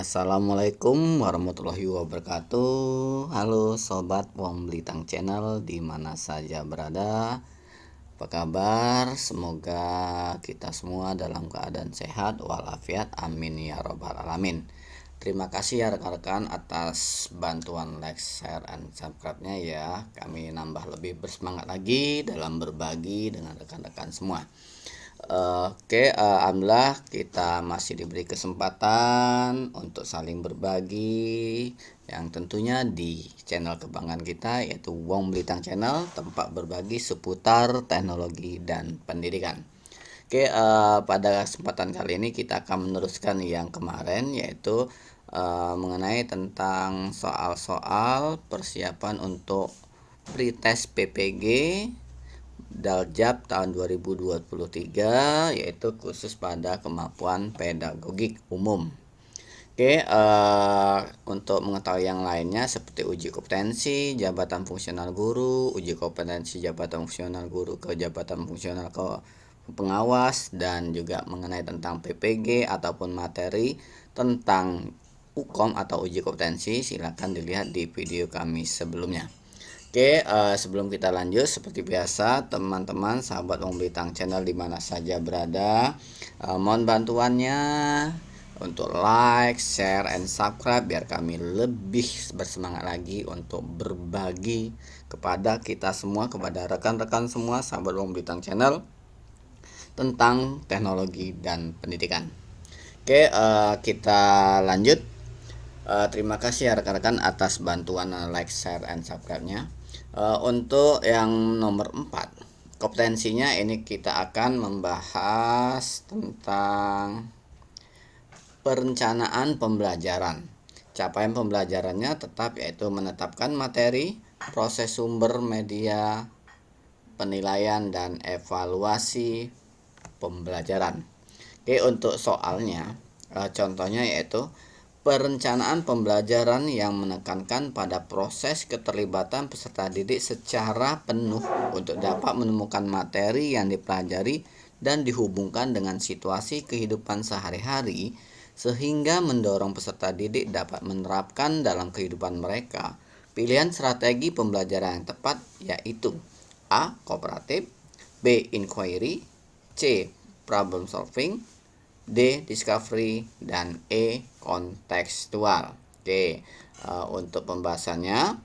Assalamualaikum warahmatullahi wabarakatuh. Halo sobat Wong Blitang Channel di mana saja berada. Apa kabar? Semoga kita semua dalam keadaan sehat walafiat. Amin ya robbal alamin. Terima kasih ya rekan-rekan atas bantuan like, share, and subscribe-nya ya. Kami nambah lebih bersemangat lagi dalam berbagi dengan rekan-rekan semua. Alhamdulillah kita masih diberi kesempatan untuk saling berbagi yang tentunya di channel kebanggaan kita, yaitu Wong Blitang Channel, tempat berbagi seputar teknologi dan pendidikan. Pada kesempatan kali ini kita akan meneruskan yang kemarin, yaitu mengenai tentang soal-soal persiapan untuk pretest PPG Daljab tahun 2023, yaitu khusus pada kemampuan pedagogik umum. Untuk mengetahui yang lainnya seperti uji kompetensi jabatan fungsional guru, uji kompetensi jabatan fungsional guru ke jabatan fungsional ke pengawas, dan juga mengenai tentang PPG ataupun materi tentang UKOM atau uji kompetensi, silakan dilihat di video kami sebelumnya. Sebelum kita lanjut, seperti biasa teman-teman sahabat Wong Blitang Channel di mana saja berada, mohon bantuannya untuk like, share, and subscribe biar kami lebih bersemangat lagi untuk berbagi kepada kita semua, kepada rekan-rekan semua sahabat Wong Blitang Channel tentang teknologi dan pendidikan. Kita lanjut. Terima kasih ya rekan-rekan atas bantuan like, share, and subscribe-nya. Untuk yang nomor 4, kompetensinya ini kita akan membahas tentang perencanaan pembelajaran. Capaian pembelajarannya tetap yaitu menetapkan materi, proses sumber media, penilaian dan evaluasi pembelajaran. Untuk soalnya, contohnya yaitu perencanaan pembelajaran yang menekankan pada proses keterlibatan peserta didik secara penuh untuk dapat menemukan materi yang dipelajari dan dihubungkan dengan situasi kehidupan sehari-hari sehingga mendorong peserta didik dapat menerapkan dalam kehidupan mereka. Pilihan strategi pembelajaran yang tepat yaitu A. Kooperatif, B. Inquiry, C. Problem solving, D. Discovery, dan E. Kontekstual. Untuk pembahasannya,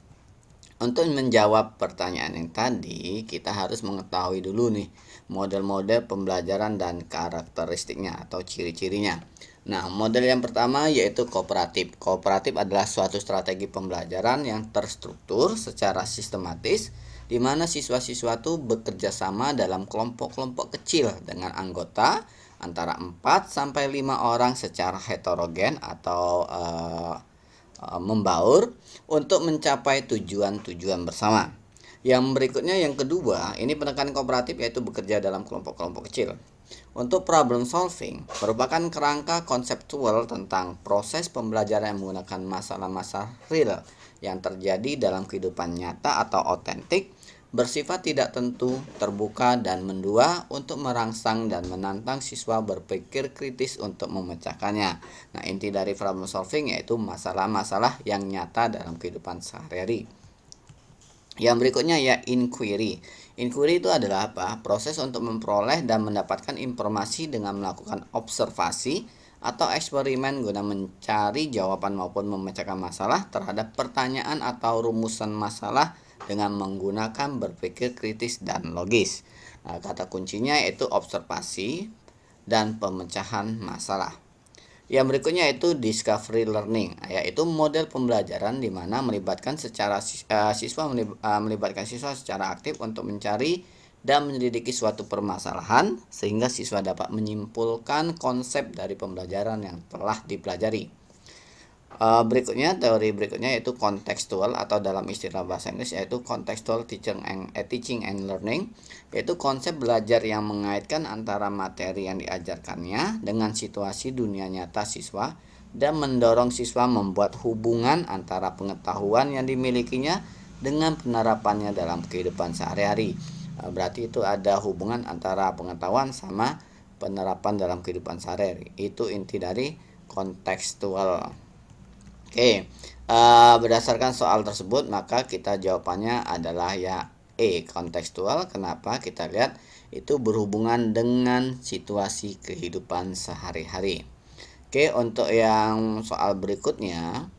untuk menjawab pertanyaan yang tadi, kita harus mengetahui dulu nih model-model pembelajaran dan karakteristiknya atau ciri-cirinya. Nah, model yang pertama yaitu kooperatif. Kooperatif adalah suatu strategi pembelajaran yang terstruktur secara sistematis, di mana siswa-siswa itu bekerja sama dalam kelompok-kelompok kecil dengan anggota antara 4 sampai 5 orang secara heterogen atau membaur untuk mencapai tujuan-tujuan bersama. Yang berikutnya, yang kedua, ini penekanan kooperatif yaitu bekerja dalam kelompok-kelompok kecil. Untuk problem solving merupakan kerangka konseptual tentang proses pembelajaran yang menggunakan masalah-masalah real yang terjadi dalam kehidupan nyata atau otentik, bersifat tidak tentu, terbuka, dan mendua untuk merangsang dan menantang siswa berpikir kritis untuk memecahkannya. Nah, inti dari problem solving yaitu masalah-masalah yang nyata dalam kehidupan sehari-hari. Yang berikutnya ya inquiry. Inquiry itu adalah apa? Proses untuk memperoleh dan mendapatkan informasi dengan melakukan observasi atau eksperimen guna mencari jawaban maupun memecahkan masalah terhadap pertanyaan atau rumusan masalah dengan menggunakan berpikir kritis dan logis. Nah, kata kuncinya yaitu observasi dan pemecahan masalah. Yang berikutnya yaitu discovery learning, yaitu model pembelajaran di mana melibatkan siswa secara aktif untuk mencari dan menyelidiki suatu permasalahan sehingga siswa dapat menyimpulkan konsep dari pembelajaran yang telah dipelajari. Teori berikutnya yaitu kontekstual atau dalam istilah bahasa Inggris yaitu contextual teaching and learning, yaitu konsep belajar yang mengaitkan antara materi yang diajarkannya dengan situasi dunia nyata siswa dan mendorong siswa membuat hubungan antara pengetahuan yang dimilikinya dengan penerapannya dalam kehidupan sehari-hari. Berarti itu ada hubungan antara pengetahuan sama penerapan dalam kehidupan sehari-hari. Itu inti dari kontekstual. Oke, berdasarkan soal tersebut maka kita jawabannya adalah ya kontekstual. Kenapa? Kita lihat itu berhubungan dengan situasi kehidupan sehari-hari. Oke, untuk yang soal berikutnya,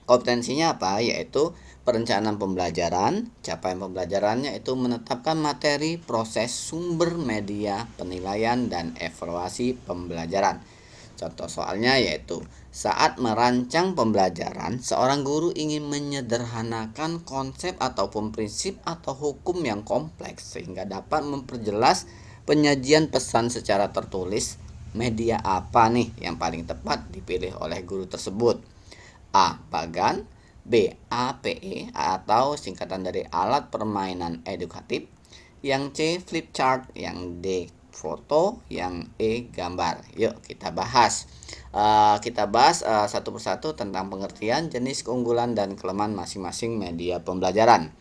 kompetensinya apa? Yaitu perencanaan pembelajaran. Capaian pembelajarannya itu menetapkan materi, proses, sumber, media, penilaian, dan evaluasi pembelajaran. Contoh soalnya yaitu saat merancang pembelajaran, seorang guru ingin menyederhanakan konsep ataupun prinsip atau hukum yang kompleks sehingga dapat memperjelas penyajian pesan secara tertulis. Media apa nih yang paling tepat dipilih oleh guru tersebut? A. Bagan, B. APE atau singkatan dari alat permainan edukatif, yang C. flip chart, yang D. foto, yang E. gambar. Yuk kita bahas. Satu persatu tentang pengertian, jenis, keunggulan, dan kelemahan masing-masing media pembelajaran.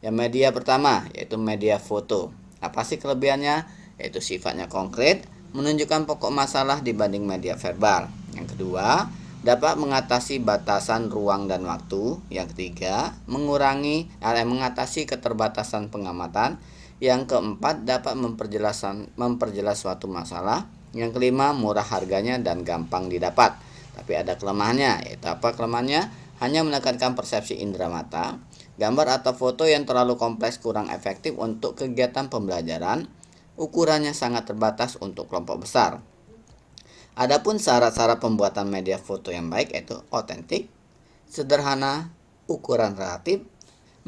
Yang media pertama yaitu media foto. Apa sih kelebihannya? Yaitu sifatnya konkret, menunjukkan pokok masalah dibanding media verbal. Yang kedua, dapat mengatasi batasan ruang dan waktu. Yang ketiga, mengatasi keterbatasan pengamatan. Yang keempat, dapat memperjelas suatu masalah. Yang kelima, murah harganya dan gampang didapat. Tapi ada kelemahannya, yaitu apa kelemahannya? Hanya menekankan persepsi indera mata. Gambar atau foto yang terlalu kompleks kurang efektif untuk kegiatan pembelajaran. Ukurannya sangat terbatas untuk kelompok besar. Adapun syarat-syarat pembuatan media foto yang baik yaitu otentik, sederhana, ukuran relatif,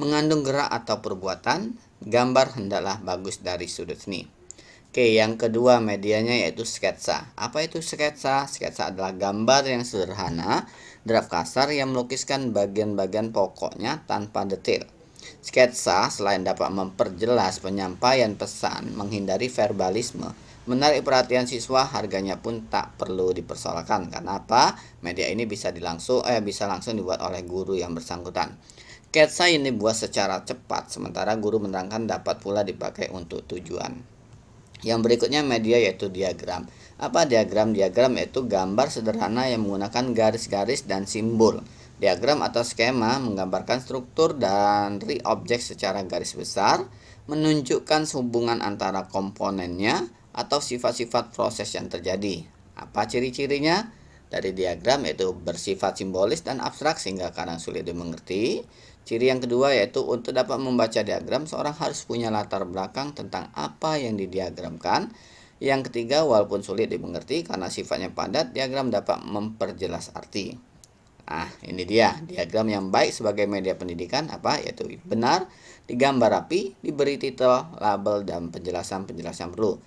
mengandung gerak atau perbuatan, gambar hendaklah bagus dari sudut seni. Oke, yang kedua medianya yaitu sketsa. Apa itu sketsa? Sketsa adalah gambar yang sederhana, draft kasar yang melukiskan bagian-bagian pokoknya tanpa detail. Sketsa selain dapat memperjelas penyampaian pesan, menghindari verbalisme, menarik perhatian siswa, harganya pun tak perlu dipersoalkan. Karena apa? Media ini bisa langsung dibuat oleh guru yang bersangkutan. Sketsa ini dibuat secara cepat, sementara guru menerangkan dapat pula dipakai untuk tujuan. Yang berikutnya media yaitu diagram. Apa diagram? Diagram yaitu gambar sederhana yang menggunakan garis-garis dan simbol. Diagram atau skema menggambarkan struktur dari objek secara garis besar, menunjukkan hubungan antara komponennya atau sifat-sifat proses yang terjadi. Apa ciri-cirinya? Dari diagram yaitu bersifat simbolis dan abstrak sehingga kadang sulit dimengerti. Ciri yang kedua yaitu untuk dapat membaca diagram, seorang harus punya latar belakang tentang apa yang didiagramkan. Yang ketiga, walaupun sulit dimengerti karena sifatnya padat, diagram dapat memperjelas arti. Nah, ini dia diagram yang baik sebagai media pendidikan apa? Yaitu benar, digambar rapi, diberi titel, label, dan penjelasan-penjelasan perlu.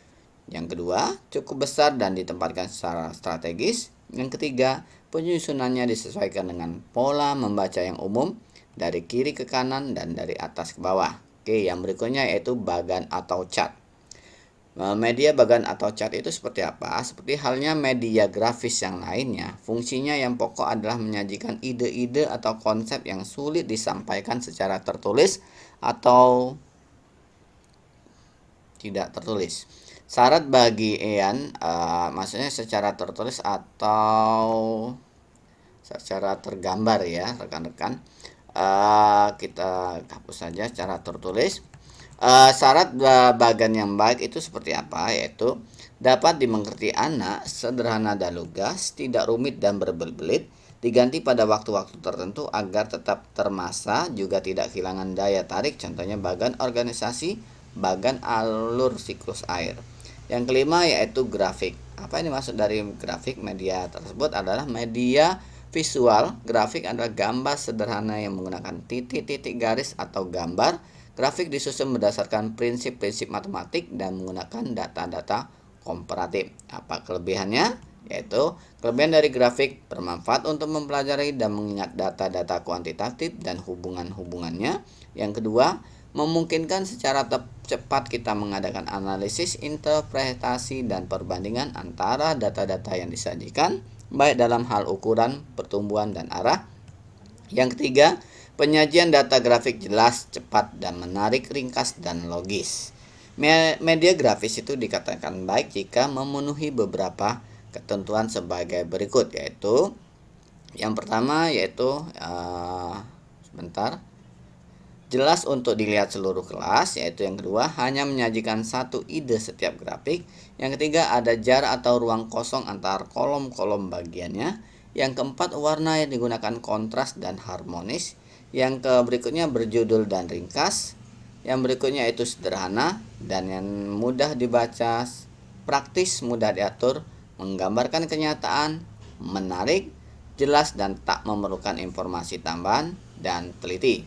Yang kedua, cukup besar dan ditempatkan secara strategis. Yang ketiga, penyusunannya disesuaikan dengan pola membaca yang umum, dari kiri ke kanan dan dari atas ke bawah. Oke, yang berikutnya yaitu bagan atau cat. Media bagan atau cat itu seperti apa? Seperti halnya media grafis yang lainnya, fungsinya yang pokok adalah menyajikan ide-ide atau konsep yang sulit disampaikan secara tertulis atau tidak tertulis. Syarat bagi maksudnya secara tertulis atau secara tergambar ya rekan-rekan. Kita hapus saja secara tertulis. Syarat bagan yang baik itu seperti apa? Yaitu dapat dimengerti anak, sederhana dan lugas, tidak rumit dan berbelit-belit, diganti pada waktu-waktu tertentu agar tetap termasa, juga tidak kehilangan daya tarik. Contohnya bagan organisasi, bagan alur siklus air. Yang kelima yaitu grafik. Apa ini maksud dari grafik? Media tersebut adalah media visual. Grafik adalah gambar sederhana yang menggunakan titik-titik garis atau gambar. Grafik disusun berdasarkan prinsip-prinsip matematik dan menggunakan data-data komparatif. Apa kelebihannya? Yaitu kelebihan dari grafik bermanfaat untuk mempelajari dan mengingat data-data kuantitatif dan hubungan-hubungannya. Yang kedua, memungkinkan secara cepat kita mengadakan analisis, interpretasi, dan perbandingan antara data-data yang disajikan, baik dalam hal ukuran, pertumbuhan, dan arah. Yang ketiga, penyajian data grafik jelas, cepat, dan menarik, ringkas, dan logis. Media grafis itu dikatakan baik jika memenuhi beberapa ketentuan sebagai berikut, yaitu Yang pertama yaitu jelas untuk dilihat seluruh kelas, yaitu yang kedua hanya menyajikan satu ide setiap grafik. Yang ketiga ada jarak atau ruang kosong antar kolom-kolom bagiannya. Yang keempat warna yang digunakan kontras dan harmonis. Yang berikutnya berjudul dan ringkas. Yang berikutnya itu sederhana dan yang mudah dibaca, praktis, mudah diatur, menggambarkan kenyataan, menarik, jelas dan tak memerlukan informasi tambahan dan teliti.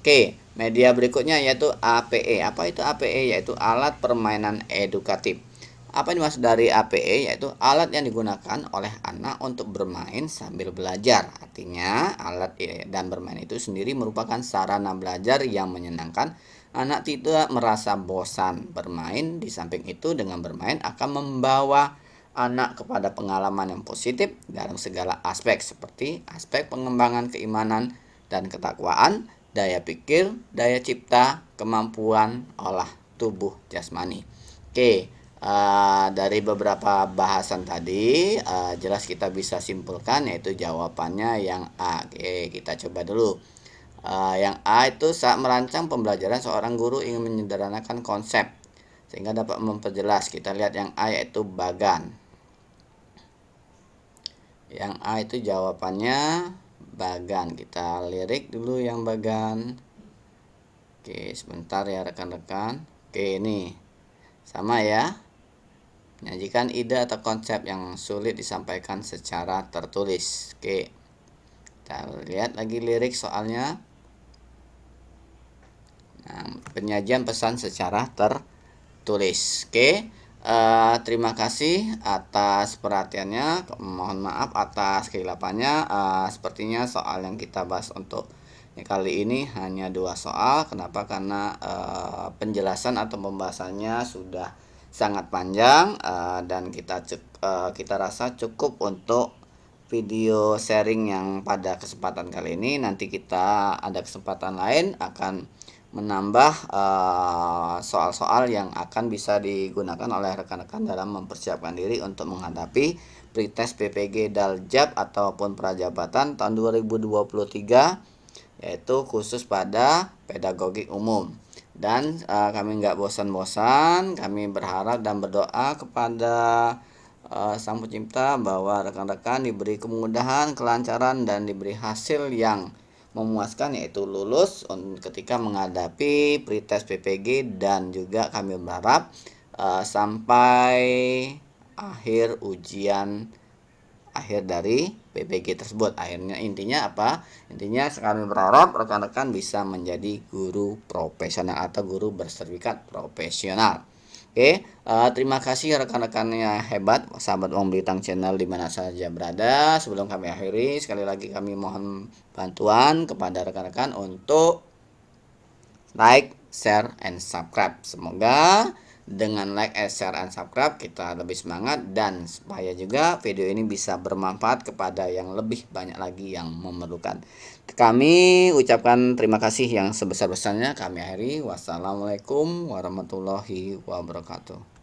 Oke, media berikutnya yaitu APE. Apa itu APE? Yaitu alat permainan edukatif. Apa yang dimaksud dari APE? Yaitu alat yang digunakan oleh anak untuk bermain sambil belajar. Artinya, alat dan bermain itu sendiri merupakan sarana belajar yang menyenangkan. Anak tidak merasa bosan bermain. Di samping itu, dengan bermain akan membawa anak kepada pengalaman yang positif dalam segala aspek, seperti aspek pengembangan keimanan dan ketakwaan, daya pikir, daya cipta, kemampuan olah tubuh jasmani. Oke, dari beberapa bahasan tadi jelas kita bisa simpulkan yaitu jawabannya yang A. Oke, kita coba dulu. Yang A itu saat merancang pembelajaran seorang guru ingin menyederhanakan konsep sehingga dapat memperjelas. Kita lihat yang A yaitu bagan. Yang A itu jawabannya bagan. Kita lirik dulu yang bagan. Oke, sebentar ya rekan-rekan. Oke, ini sama ya. Menyajikan ide atau konsep yang sulit disampaikan secara tertulis. Oke, kita lihat lagi lirik soalnya. Nah, penyajian pesan secara tertulis. Oke, terima kasih atas perhatiannya. Mohon maaf atas kehilafannya. Sepertinya soal yang kita bahas untuk kali ini hanya 2 soal. Kenapa? Karena penjelasan atau pembahasannya sudah sangat panjang dan kita rasa cukup untuk video sharing yang pada kesempatan kali ini. Nanti kita ada kesempatan lain akan menambah soal-soal yang akan bisa digunakan oleh rekan-rekan dalam mempersiapkan diri untuk menghadapi pretest PPG Daljab ataupun Prajabatan tahun 2023, yaitu khusus pada pedagogik umum. Dan kami nggak bosan-bosan, kami berharap dan berdoa kepada Sang Pencipta bahwa rekan-rekan diberi kemudahan, kelancaran, dan diberi hasil yang memuaskan, yaitu lulus ketika menghadapi pretest PPG, dan juga kami berharap sampai akhir ujian akhir dari PPG tersebut. Akhirnya intinya apa? Intinya kami berharap rekan-rekan bisa menjadi guru profesional atau guru bersertifikat profesional. Oke, terima kasih rekan-rekannya hebat, sahabat Uang Bintang Channel di mana saja berada. Sebelum kami akhiri, sekali lagi kami mohon bantuan kepada rekan-rekan untuk like, share, and subscribe. Semoga dengan like, share, and subscribe kita lebih semangat dan supaya juga video ini bisa bermanfaat kepada yang lebih banyak lagi yang memerlukan. Kami ucapkan terima kasih yang sebesar-besarnya. Kami akhiri. Wassalamualaikum warahmatullahi wabarakatuh.